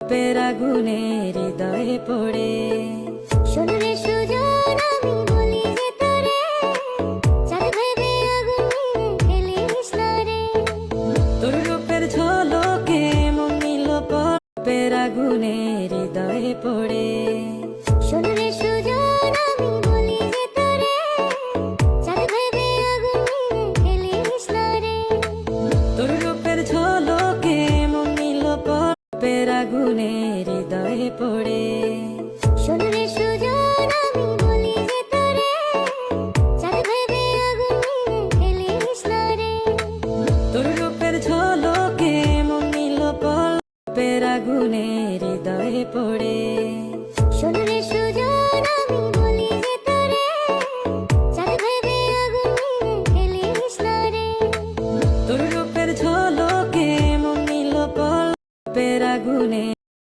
পেরাগুনে হৃদয়ে পড়ে শোন রে সুজন আমি বলি যে তোরে চাঁদ ভেবে আগুন নিয়ে খেলিস না রে তোর রূপের ঝলকে মন নিল পেরাগুনে হৃদয়ে পড়ে শোন রে সুজন আমি বলি যে তোরে চাঁদ ভেবে আগুন নিয়ে খেলিস না রে তোর রূপের ঝলকে মন নিল পেরাগুনে হৃদয়ে পড়ে শোন রে সুজন আমি বলি যে তোরে চাঁদ ভেবে আগুন নিয়ে খেলিস না রে তোর রূপের ঝলকে মন নিল পেরাগুনে হৃদয়ে পড়ে শোন রে সুজন আমি বলি যে তোরে চাঁদ ভেবে আগুন নিয়ে খেলিস না রে তোর রূপের ঝলকে মন নিল পেরাগুনে